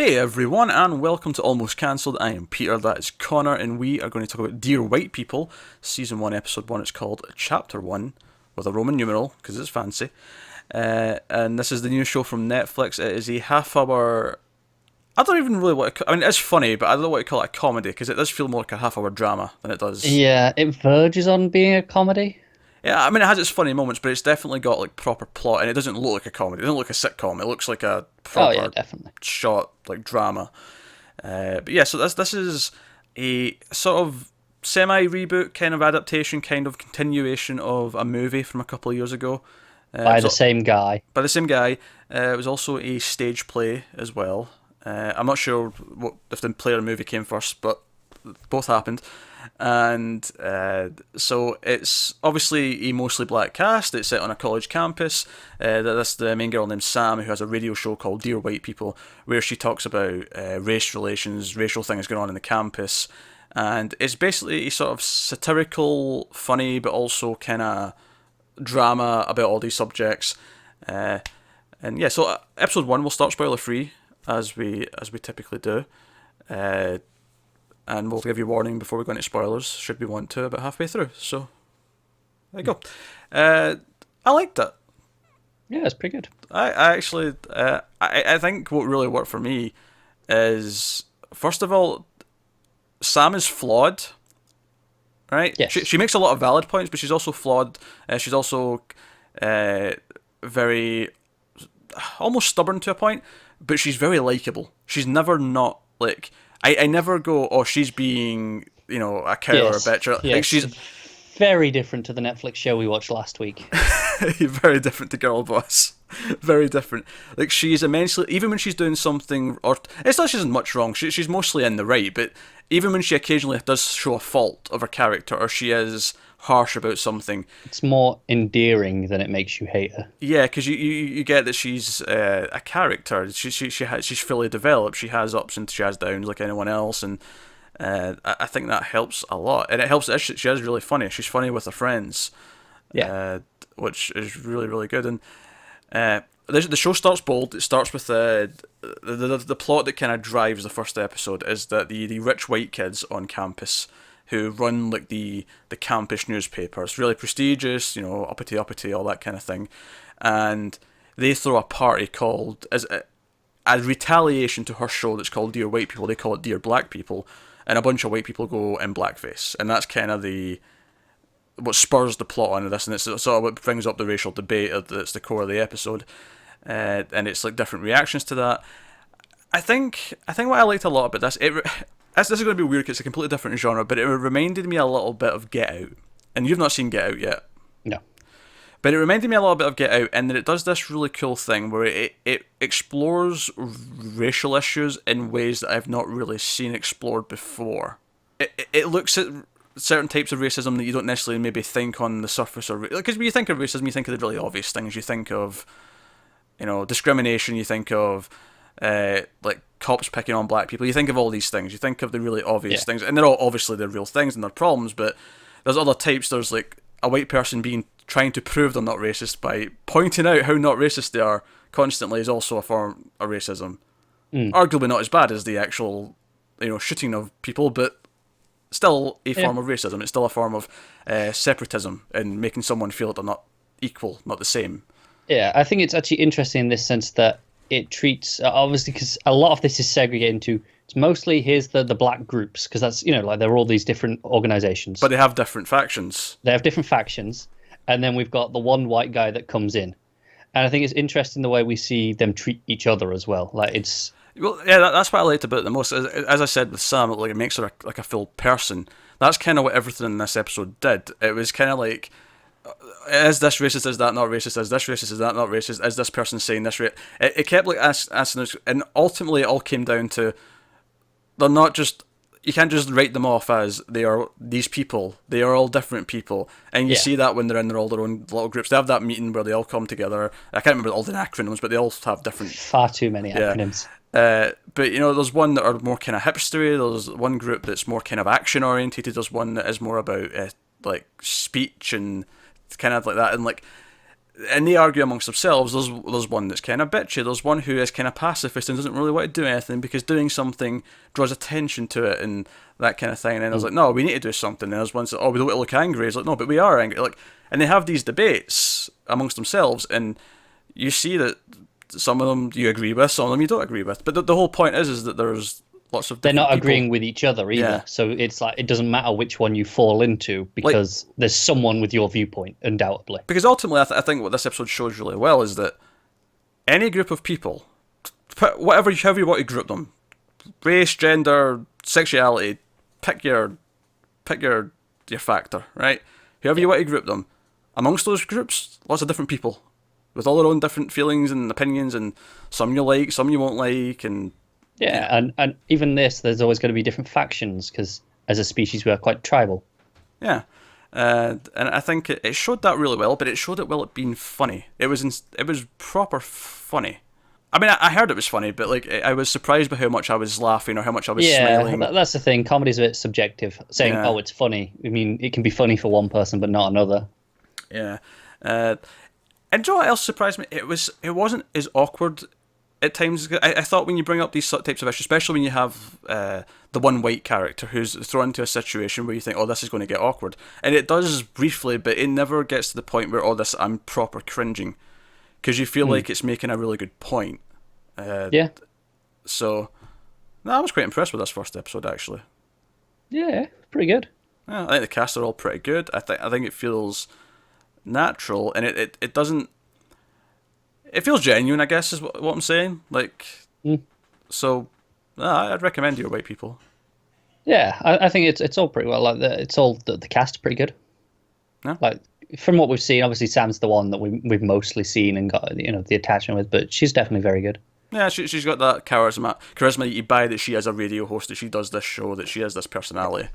Hey everyone, and welcome to Almost Cancelled. I am Peter, that is Connor, and we are going to talk about Dear White People, Season 1, Episode 1. It's called Chapter 1, with a Roman numeral, because it's fancy. And this is the new show from Netflix. It is a half hour. I don't even really want to. I mean, it's funny, but I don't want to call it a comedy, because it does feel more like a half hour drama than it does. Yeah, it verges on being a comedy. Yeah, I mean, it has its funny moments, but it's definitely got like proper plot, and it doesn't look like a comedy. It doesn't look like a sitcom. It looks like a Oh yeah, proper definitely. shot like drama. But yeah, so this is a sort of semi reboot kind of adaptation, kind of continuation of a movie from a couple of years ago. It By was the same guy. by the same guy. It was also a stage play as well. I'm not sure if the play or movie came first, but both happened. And so it's obviously a mostly black cast. It's set on a college campus. That's the main girl named Sam, who has a radio show called Dear White People, where she talks about race relations, racial things going on in the campus. And it's basically a sort of satirical, funny, but also kind of drama about all these subjects. Uh, and yeah, so episode 1 will start spoiler free, as we typically do. Uh, and we'll give you a warning before we go into spoilers, should we want to, about halfway through. So, there you go. I liked it. Yeah, it's pretty good. I actually, I think what really worked for me is, first of all, Sam is flawed, right? She Yes. makes a lot of valid points, but she's also flawed. She's also uh, very, almost stubborn to a point, but she's very likable. She's never not, like, I never go, oh, she's being, a cow or a Yes. bitch. Like, Yes. she's Very different to the Netflix show we watched last week. very different to Girl Boss. Very different. Like, she's immensely, even when she's doing something, or it's not she isn't much wrong. She's mostly in the right, but even when she occasionally does show a fault of her character, or she is harsh about something, It's more endearing than it makes you hate her. yeah, because you get that she's a character. She's fully developed. She has ups and she has downs like anyone else, and I think that helps a lot. And it helps that she is really funny. She's funny with her friends, Yeah. which is really really good. And the show starts bold. It starts with the plot that kind of drives the first episode is that the rich white kids on campus who run like the campus newspaper. It's really prestigious, uppity, all that kind of thing. And they throw a party called, as a retaliation to her show that's called Dear White People, they call it Dear Black People, and a bunch of white people go in blackface. And that's kind of what spurs the plot on this, and it's sort of what brings up the racial debate that's the core of the episode. And it's like different reactions to that. I think what I liked a lot about this is going to be weird because it's a completely different genre, but it reminded me a little bit of Get Out. And you've not seen Get Out yet. No. But it reminded me a little bit of Get Out, and that it does this really cool thing where it explores racial issues in ways that I've not really seen explored before. It looks at certain types of racism that you don't necessarily maybe think on the surface, or because when you think of racism, you think of the really obvious things. You think of, discrimination. You think of like cops picking on black people. You think of all these things. You think of the really obvious Yeah. things, and they're all obviously they're real things and they're problems. But there's other types. There's like a white person trying to prove they're not racist by pointing out how not racist they are constantly is also a form of racism. Mm. Arguably not as bad as the actual, shooting of people, but still a Yeah. form of racism. It's still a form of separatism and making someone feel that they're not equal, not the same. Yeah, I think it's actually interesting in this sense that it treats obviously because a lot of this is segregated into it's mostly here's the black groups because that's like there are all these different organizations. But they have different factions. They have different factions, and then we've got the one white guy that comes in, and I think it's interesting the way we see them treat each other as well. Like it's Well, yeah, that's what I liked about it the most. As I said with Sam, like it makes her like a full person. That's kind of what everything in this episode did. It was kind of like, is this racist? Is that not racist? Is this racist? Is that not racist? Is this person saying this? It kept like asking us, and ultimately it all came down to they're not just. You can't just write them off as they are these people. They are all different people, and you yeah, see that when they're in all their own little groups. They have that meeting where they all come together. I can't remember all the acronyms, but they all have different. far too many Yeah. acronyms. But there's one that are more kind of hipstery. There's one group that's more kind of action orientated. There's one that is more about like speech and kind of like that. And like and they argue amongst themselves. There's one that's kind of bitchy. There's one who is kind of pacifist and doesn't really want to do anything because doing something draws attention to it and that kind of thing. And I was like, no, we need to do something. And there's one that says, oh, we don't want to look angry. It's like, no, but we are angry. Like, and they have these debates amongst themselves, and you see that some of them you agree with, some of them you don't agree with. But the whole point is that there's lots of they're not people. agreeing with each other either. Yeah. So it's like it doesn't matter which one you fall into because there's someone with your viewpoint, undoubtedly. Because ultimately, I think what this episode shows really well is that any group of people, however you want to group them, race, gender, sexuality, pick your factor, right? Whoever you want to group them, amongst those groups, lots of different people with all their own different feelings and opinions, and some you like, some you won't like, and and even this, there's always going to be different factions because as a species we are quite tribal. Yeah. And I think it showed that really well, but it showed it well at being funny. It was proper funny. I mean, I heard it was funny, but like I was surprised by how much I was laughing or how much I was smiling. Yeah, that's the thing. Comedy's a bit subjective. Saying, oh, it's funny. I mean, it can be funny for one person, but not another. Yeah. And do you know what else surprised me? It wasn't as awkward at times. I thought when you bring up these types of issues, especially when you have the one white character who's thrown into a situation where you think, oh, this is going to get awkward. And it does briefly, but it never gets to the point where, oh, I'm proper cringing. Because you feel like it's making a really good point. Yeah. So, no, I was quite impressed with this first episode, actually. Yeah, pretty good. Yeah, I think the cast are all pretty good. I think it feels natural, and it doesn't... It feels genuine, I guess, is what I'm saying. Like, so, I'd recommend Your White People. Yeah, I think it's all pretty well. Like the cast is pretty good. Yeah. Like from what we've seen, obviously Sam's the one that we've mostly seen and got the attachment with, but she's definitely very good. Yeah, she's got that charisma that you buy, that she is a radio host, that she does this show, that she has this personality.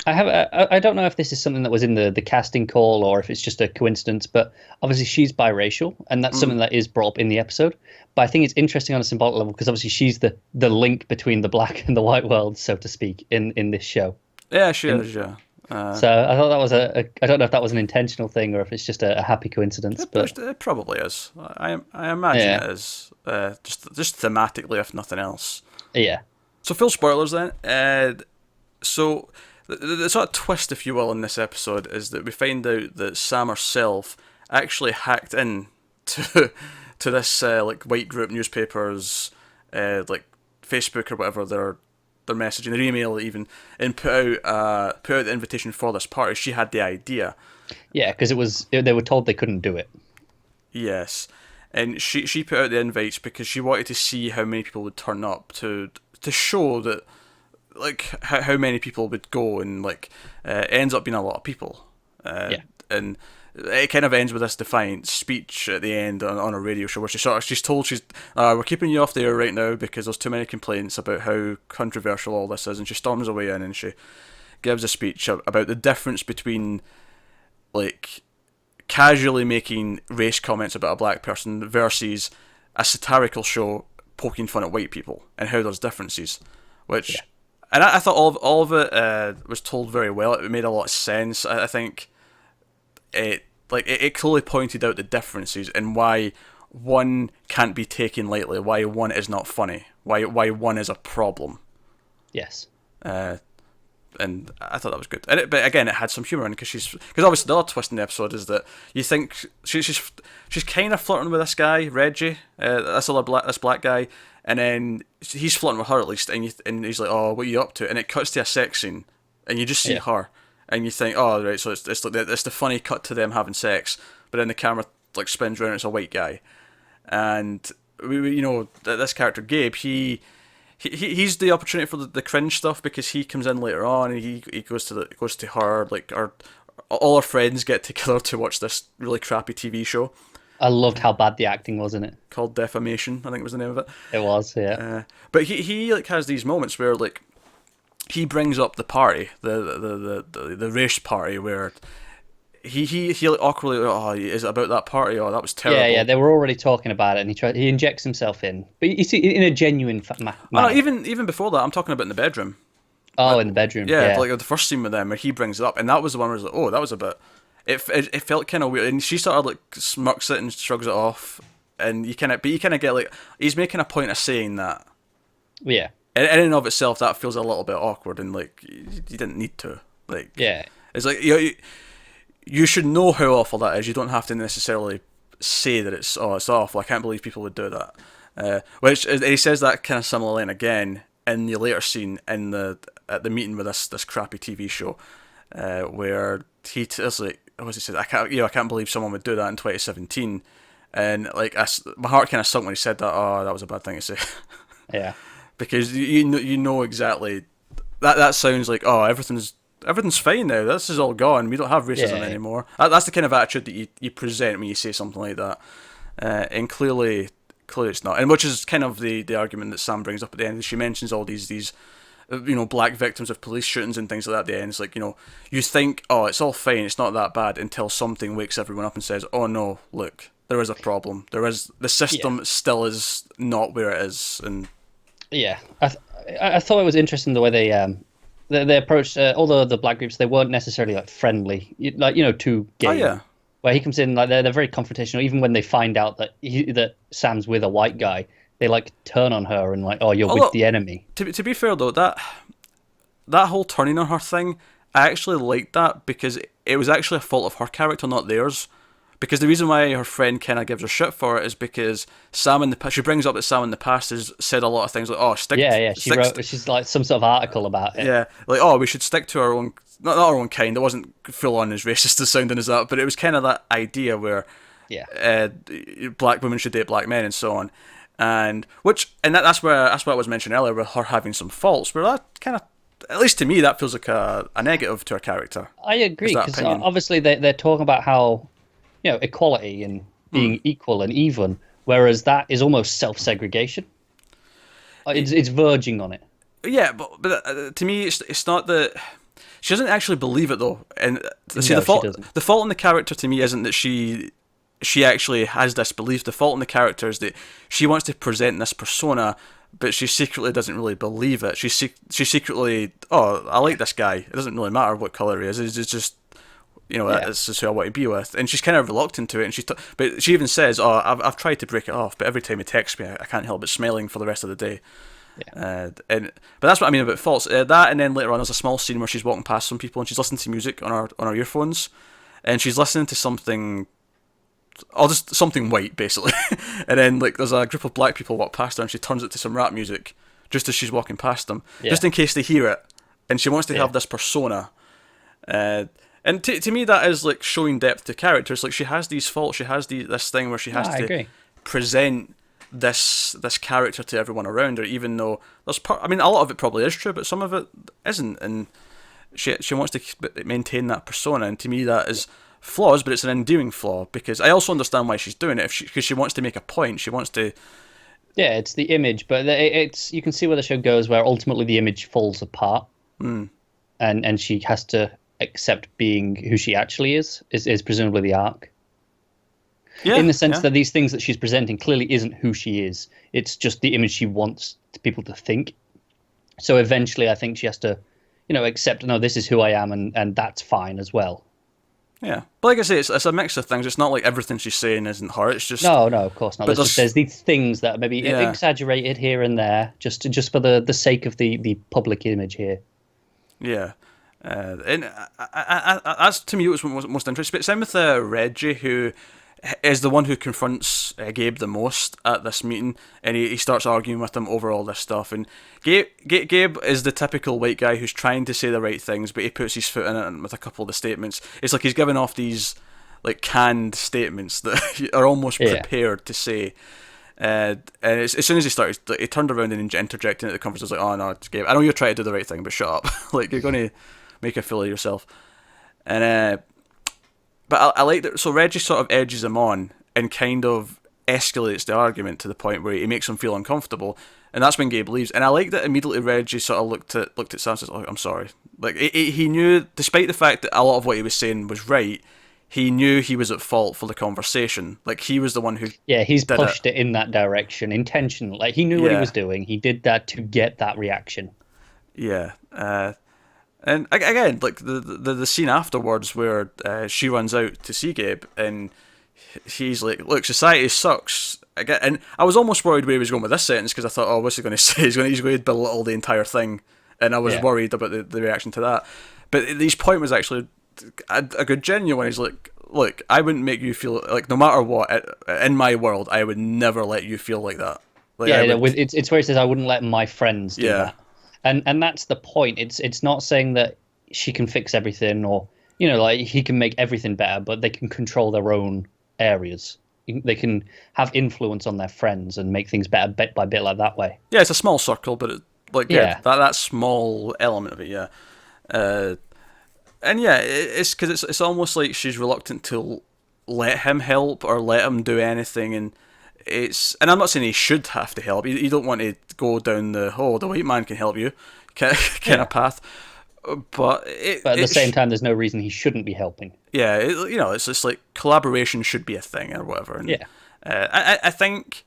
I don't know if this is something that was in the casting call or if it's just a coincidence, but obviously she's biracial, and that's something that is brought up in the episode. But I think it's interesting on a symbolic level because obviously she's the link between the black and the white world, so to speak, in this show. Yeah, she is, yeah. So I thought that was I don't know if that was an intentional thing or if it's just a happy coincidence. But it probably is. I imagine it is. Just thematically, if nothing else. Yeah. So full spoilers then. So the sort of twist, if you will, in this episode is that we find out that Sam herself actually hacked in to this like white group newspapers, like Facebook or whatever their messaging, their email even, and put out the invitation for this party. She had the idea. Yeah, because they were told they couldn't do it. Yes, and she put out the invites because she wanted to see how many people would turn up to show that, like, how many people would go, and like it ends up being a lot of people. And it kind of ends with this defiant speech at the end on a radio show where she's told we're keeping you off the air right now because there's too many complaints about how controversial all this is, and she storms away in and she gives a speech about the difference between like casually making race comments about a black person versus a satirical show poking fun at white people, and how there's differences, which and I thought all of it was told very well. It made a lot of sense. I think it clearly pointed out the differences and why one can't be taken lightly, why one is not funny, why one is a problem. Yes. And I thought that was good. But again, it had some humour in it because obviously the other twist in the episode is that you think she's kind of flirting with this guy Reggie, this black guy, and then he's flirting with her at least, and he's like, oh, what are you up to? And it cuts to a sex scene, and you just see her. And you think, oh, right, so it's the funny cut to them having sex, but then the camera like spins around and it's a white guy, and we this character Gabe, he's the opportunity for the cringe stuff because he comes in later on and he goes to her, like all our friends get together to watch this really crappy TV show. I loved how bad the acting was in it. Called Defamation, I think was the name of it. It was, yeah. But he like has these moments where like he brings up the party, the race party, where he like awkwardly, oh, is it about that party? Oh, that was terrible. Yeah, they were already talking about it, and he injects himself in, but you see, in a genuine manner. Oh, no, even before that, I'm talking about in the bedroom. Oh, in the bedroom. Yeah, like the first scene with them where he brings it up, and that was the one where I was like, oh, that was a bit. it felt kind of weird, and she sort of like smirks it and shrugs it off, and you kind of get like he's making a point of saying that. Yeah. In and of itself, that feels a little bit awkward, and like you didn't need to. Like, Yeah. it's like you should know how awful that is. You don't have to necessarily say that it's awful. I can't believe people would do that. Which he says that kind of similar line again in the later scene at the meeting with this crappy TV show, where it's like, what was he said? I can't believe someone would do that in 2017, and like my heart kind of sunk when he said that. Oh, that was a bad thing to say. Yeah. Because you know exactly that sounds like, oh, everything's fine now. This is all gone. We don't have racism anymore. That's the kind of attitude that you present when you say something like that, and clearly it's not. And which is kind of the argument that Sam brings up at the end. She mentions all these black victims of police shootings and things like that at the end. It's like, you think, oh, it's all fine, it's not that bad, until something wakes everyone up and says, oh no, look, there is a problem. The system still is not where it is. And yeah, I thought it was interesting the way they approached all the black groups. They weren't necessarily like friendly, to gay. Oh yeah. Where he comes in, like they're very confrontational. Even when they find out that Sam's with a white guy, they like turn on her and like, oh, you're with the enemy. To be fair though, that whole turning on her thing, I actually liked that because it was actually a fault of her character, not theirs. Because the reason why her friend kind of gives her shit for it is because she brings up that Sam in the past has said a lot of things like, oh, she's like some sort of article about it. Yeah, like, oh, we should stick to our own, not our own kind. It wasn't full on as racist as sounding as that, but it was kind of that idea where black women should date black men and so on. And that's where I was mentioning earlier, with her having some faults, where that kind of, at least to me, that feels like a negative to her character. I agree, because obviously they're talking about how, equality and being equal and even, whereas that is almost self-segregation. It's verging on it. Yeah, but to me, it's not that she doesn't actually believe it though. And see, the fault in the character to me isn't that she actually has this belief. The fault in the character is that she wants to present this persona, but she secretly doesn't really believe it. She secretly, oh, I like this guy. It doesn't really matter what color he is. It's just, that's just who I want to be with. And she's kind of reluctant to it. And but she even says, oh, I've tried to break it off, but every time he texts me, I can't help but smiling for the rest of the day. Yeah. But that's what I mean about faults. That, and then later on, there's a small scene where she's walking past some people and she's listening to music on her earphones, and she's listening to something. Just something white, basically. And then, like, there's a group of black people walk past her and she turns it to some rap music just as she's walking past them, just in case they hear it. And she wants to have this persona. And to me, that is, like, showing depth to characters. Like, she has these faults. She has this thing where she has to present this character to everyone around her, even though there's a lot of it probably is true, but some of it isn't. And she wants to maintain that persona. And to me, that is flaws, but it's an endearing flaw, because I also understand why she's doing it, because she wants to make a point. She wants to. Yeah, it's the image, but it's you can see where the show goes, where ultimately the image falls apart, and she has to accept being who she actually is presumably the arc. Yeah, in the sense that these things that she's presenting clearly isn't who she is. It's just the image she wants people to think. So eventually, I think she has to, accept, no, this is who I am, and that's fine as well. Yeah, but like I say, it's a mix of things. It's not like everything she's saying isn't her. It's just no, of course not. There's these things that are maybe exaggerated here and there, just for the sake of the public image here. Yeah, and that's, to me, what was most interesting. But same with Reggie, who is the one who confronts Gabe the most at this meeting, and he starts arguing with him over all this stuff. And Gabe is the typical white guy who's trying to say the right things, but he puts his foot in it with a couple of the statements. It's like he's giving off these like canned statements that are almost prepared to say. And as soon as he turned around and interjected into the conversation, I was like, oh no, it's Gabe. I know you're trying to do the right thing, but shut up. Like, you're going to make a fool of yourself. And but I like that. So Reggie sort of edges him on and kind of escalates the argument to the point where he makes him feel uncomfortable, and that's when Gabe leaves. And I like that immediately Reggie sort of looked at Sam and says, "Oh, I'm sorry." Like, he knew, despite the fact that a lot of what he was saying was right, he knew he was at fault for the conversation. Like, he was the one who he's pushed it in that direction intentionally. Like, he knew what he was doing. He did that to get that reaction. Yeah. And again, like the scene afterwards where she runs out to see Gabe, and he's like, "Look, society sucks." Again, and I was almost worried where he was going with this sentence because I thought, "Oh, what's he going to say? He's going to belittle the entire thing," and I was Yeah. worried about the reaction to that. But his point was actually a good genuine. He's like, "Look, I wouldn't make you feel like no matter what in my world, I would never let you feel like that." Like I Yeah, would, with it's where he says, "I wouldn't let my friends do yeah, that," and that's the point. It's not saying that she can fix everything, or like he can make everything better, but they can control their own areas. They can have influence on their friends and make things better bit by bit, like that way. yeah. It's a small circle, but Yeah, that small element of it, yeah. Uh, and yeah, it's because it's almost like she's reluctant to let him help or let him do anything, and I'm not saying he should have to help. You don't want to go down the the white man can help you kind yeah. of path, but But at the same time, there's no reason he shouldn't be helping. yeah, it's just like collaboration should be a thing or whatever, and Yeah, I think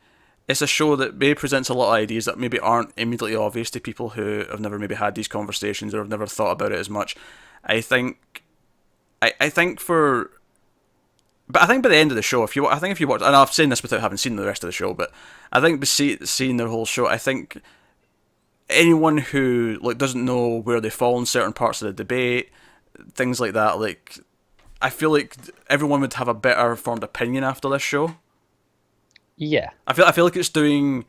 it's a show that maybe presents a lot of ideas that maybe aren't immediately obvious to people who have never maybe had these conversations or have never thought about it as much. I think, I think for, but I think by the end of the show, if you watch, and I've seen this without having seen the rest of the show, but I think seeing the whole show, I think anyone who like doesn't know where they fall in certain parts of the debate, things like that, like I feel like everyone would have a better formed opinion after this show. yeah, I feel like it's doing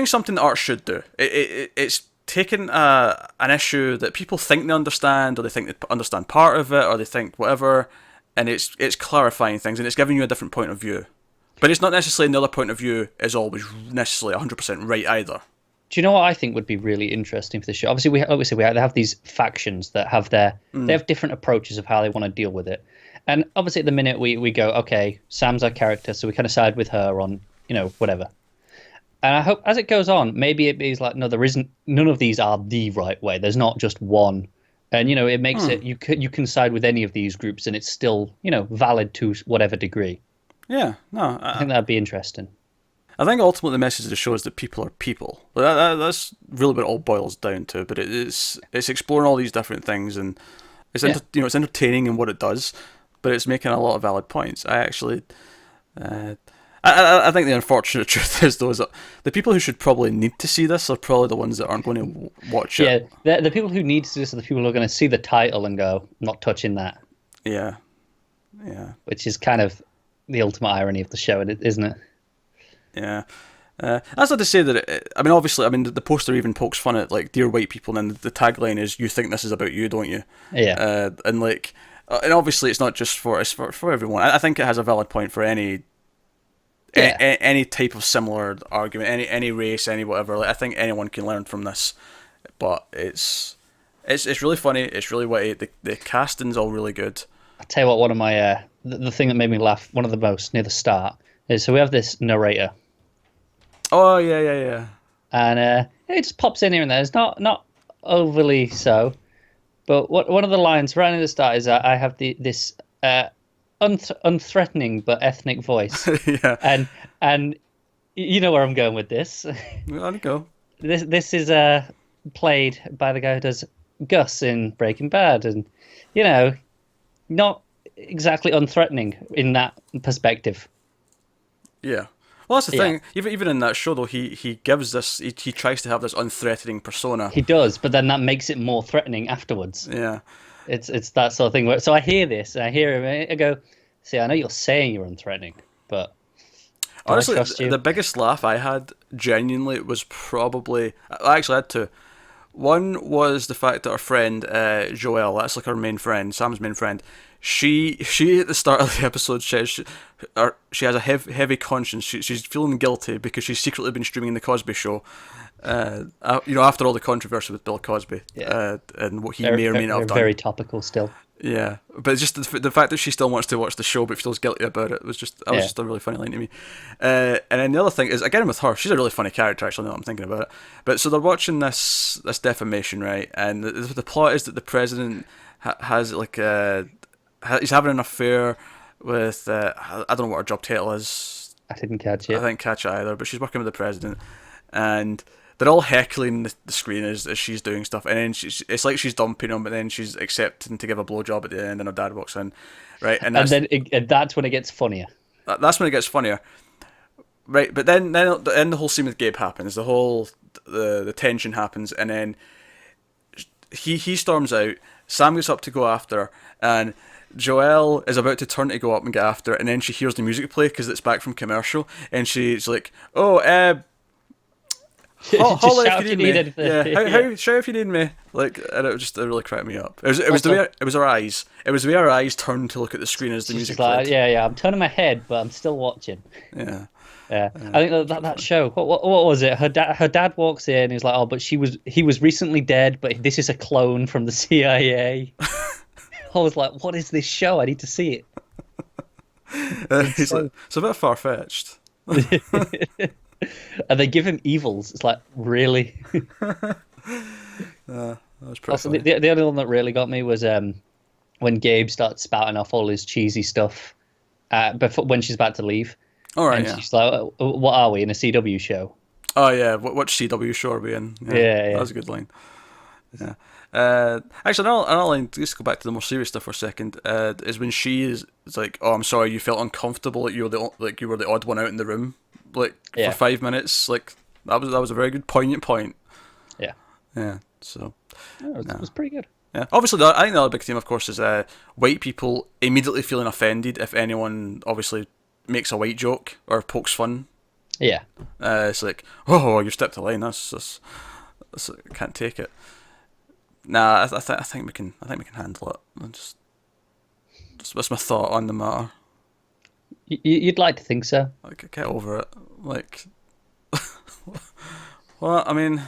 something that art should do. It's taking an issue that people think they understand, or they think they understand part of it, or they think whatever, and it's clarifying things, and it's giving you a different point of view. But it's not necessarily the other point of view is always necessarily 100% right either. Do you know what I think would be really interesting for this show? Obviously, we have these factions that have they have different approaches of how they want to deal with it. And obviously, at the minute we go, okay, Sam's our character, so we kind of side with her on whatever. And I hope as it goes on, maybe it is like, no, there isn't. None of these are the right way. There's not just one, and it makes it you can side with any of these groups, and it's still valid to whatever degree. Yeah, no, I think that'd be interesting. I think ultimately the message of the show is that people are people. That's really what it all boils down to. But it's exploring all these different things, and it's entertaining in what it does, but it's making a lot of valid points. I actually, I think the unfortunate truth is though is that the people who should probably need to see this are probably the ones that aren't going to watch it. Yeah, the people who need to see this are the people who are going to see the title and go, not touching that. Yeah, yeah, Which is kind of the ultimate irony of the show, isn't it? yeah. That's not to say that I mean, obviously, I mean, the poster even pokes fun at like "Dear White People," and then the tagline is "You think this is about you, don't you?" Yeah. And like, and obviously, it's not just it's for everyone. I think it has a valid point for any Yeah. any type of similar argument, any race, any whatever. Like, I think anyone can learn from this, but it's really funny. It's really witty. The casting's all really good. I tell you what, one of my the thing that made me laugh, one of the most near the start, is so we have this narrator, Oh yeah. and it just pops in here and there. It's not overly so, but one of the lines right near the start is I have this unthreatening but ethnic voice, Yeah. and you know where I'm going with this. There you go. This is played by the guy who does Gus in Breaking Bad, and not exactly unthreatening in that perspective. Yeah. Well, that's the Yeah. thing. Even in that show, though, he gives this. He tries to have this unthreatening persona. He does, but then that makes it more threatening afterwards. Yeah. It's that sort of thing. So I hear this, and I hear him, and I go, "See, I know you're saying you're unthreatening, but do I Honestly, trust you?" the biggest laugh I had genuinely was probably I actually had two. One was the fact that our friend Joelle, that's like our main friend, Sam's main friend. She at the start of the episode says she has a heavy conscience. She's feeling guilty because she's secretly been streaming the Cosby Show. After all the controversy with Bill Cosby, Yeah. and what he may or may not have done. Very topical still. Yeah, but it's just the fact that she still wants to watch the show but feels guilty about it was just a really funny line to me. And then the other thing is, again with her, she's a really funny character actually. Now that I'm thinking about it, but so they're watching this defamation, right? And the plot is that the president has like he's having an affair with I don't know what her job title is. I didn't catch it. I didn't catch it either, but she's working with the president, and they're all heckling the screen as she's doing stuff, and then it's like she's dumping him, but then she's accepting to give a blowjob at the end, and her dad walks in, right? And that's when it gets funnier. That's when it gets funnier, right? But then the whole scene with Gabe happens, the tension happens, and then he storms out. Sam gets up to go after her, and Joelle is about to turn to go up and get after her, and then she hears the music play because it's back from commercial, and she's like, "Oh, holla if you need me." How shout if you need me. Like, and it really cracked me up. It was her eyes. It was the way her eyes turned to look at the screen as the music played. Yeah. I'm turning my head, but I'm still watching. Yeah. I think that show. What was it? Her dad walks in. He's like, "Oh, but he was recently dead, but this is a clone from the CIA." I was like, "What is this show? I need to see it." He's like, it's a bit far fetched. And they give him evils. It's like, really? That was pretty Also, funny. the other one that really got me was when Gabe starts spouting off all his cheesy stuff before when she's about to leave. All right, and yeah. she's like, "What are we in a CW show?" Oh yeah, which CW show are we in? Yeah. That was a good line. Yeah. Actually, another line. Just go back to the more serious stuff for a second. Is when she is like, "Oh, I'm sorry, you felt uncomfortable. Like you were the odd one out in the room, for 5 minutes. Like that was a very good poignant point." Yeah. Yeah. So. It was pretty good. Yeah. Obviously, I think the other big theme, of course, is white people immediately feeling offended if anyone obviously makes a white joke or pokes fun. Yeah. It's like, "Oh, you stepped a line. That's I can't take it." Nah, I think we can handle it. That's my thought on the matter. You'd like to think so. Like, get over it. Like, well, I mean,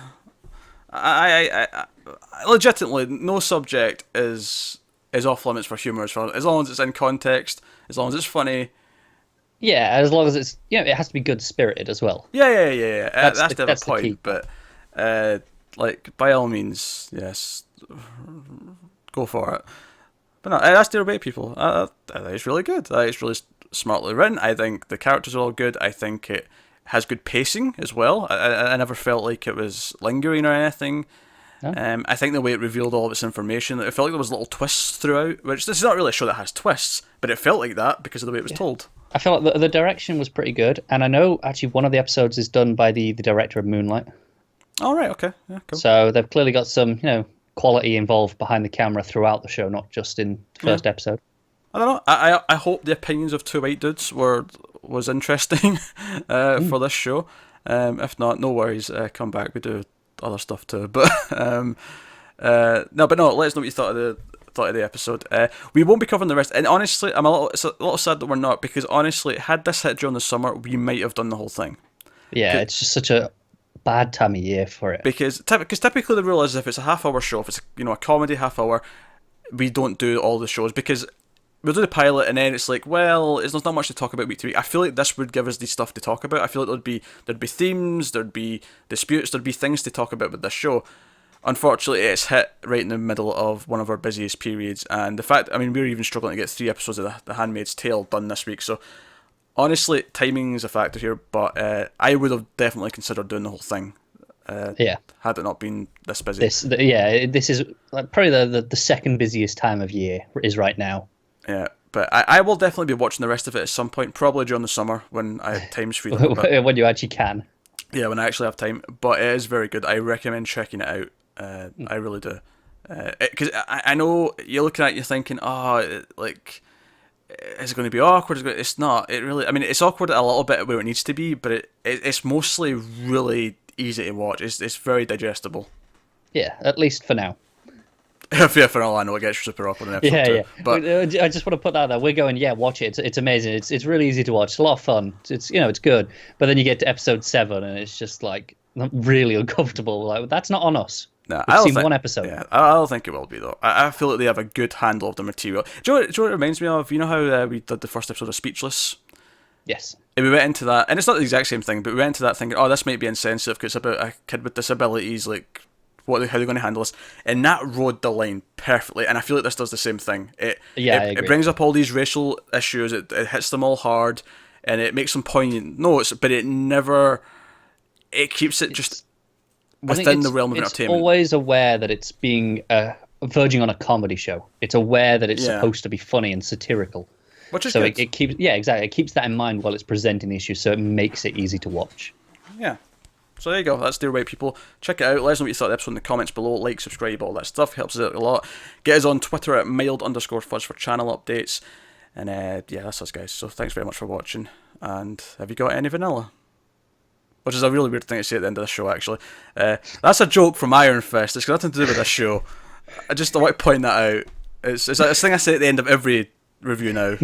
I legitimately, no subject is off limits for humour as long as it's in context, as long as it's funny. Yeah, as long as it's it has to be good spirited as well. Yeah. That's the the point. key. But like, by all means, yes, go for it. But no, that's Dear White People. I think it's really good. I think it's really smartly written. I think the characters are all good. I think it has good pacing as well. I never felt like it was lingering or anything. No. I think the way it revealed all of its information, it felt like there was little twists throughout, which this is not really a show that has twists, but it felt like that because of the way it was told. I feel like the direction was pretty good, and I know actually one of the episodes is done by the director of Moonlight. Oh, right, okay. Yeah, cool. So they've clearly got some, quality involved behind the camera throughout the show, not just in the first episode. I don't know. I hope the opinions of two white dudes was interesting for this show. If not, no worries. Come back. We do other stuff too. But no. Let us know what you thought of the episode. We won't be covering the rest. And honestly, it's a little sad that we're not, because honestly, had this hit during the summer, we might have done the whole thing. Yeah, it's just such a bad time of year for it. Because typically the rule is if it's a half-hour show, if it's a comedy half-hour, we don't do all the shows because we'll do the pilot and then it's like, well, there's not much to talk about week to week. I feel like this would give us the stuff to talk about. I feel like there'd be themes, there'd be disputes, there'd be things to talk about with this show. Unfortunately, it's hit right in the middle of one of our busiest periods, and the fact, we're even struggling to get 3 episodes of The Handmaid's Tale done this week, so honestly, timing is a factor here, but I would have definitely considered doing the whole thing. Had it not been this busy. This is like probably the second busiest time of year is right now. Yeah, but I will definitely be watching the rest of it at some point, probably during the summer when I have time's free. When you actually can. Yeah, when I actually have time. But it is very good. I recommend checking it out. I really do. Because I know you're looking at it, you're thinking, is it going to be awkward? It's not. It really. It's awkward a little bit where it needs to be, but it's mostly really easy to watch. It's very digestible. Yeah, at least for now. Yeah, for all I know, it gets super awkward in episode 2. Yeah. But I just want to put that there. We're going, watch it. It's amazing. It's really easy to watch. It's a lot of fun. It's good. But then you get to episode 7 and it's just like really uncomfortable. Like, that's not on us. Nah, We've seen one episode. Yeah, I don't think it will be though. I feel like they have a good handle of the material. Do you know what it reminds me of? You know how we did the first episode of Speechless? Yes. And we went into that, and it's not the exact same thing, but we went into that thinking, this might be insensitive because it's about a kid with disabilities, like how they're going to handle this, and that rode the line perfectly. And I feel like this does the same thing. I agree. It brings up all these racial issues. It hits them all hard, and it makes some poignant notes, but it never. It keeps it just within the realm of it's entertainment. always aware that it's being verging on a comedy show. It's aware that it's supposed to be funny and satirical. Which is so good. it keeps exactly. It keeps that in mind while it's presenting the issue, so it makes it easy to watch. Yeah. So there you go. That's Dear White People. Check it out. Let us know what you thought of the episode in the comments below. Like, subscribe, all that stuff. Helps us out a lot. Get us on Twitter at mild_fuzz for channel updates. And yeah, that's us, guys. So thanks very much for watching. And have you got any vanilla? Which is a really weird thing to say at the end of the show, actually. That's a joke from Iron Fist. It's got nothing to do with this show. I want to point that out. It's a thing I say at the end of every review now.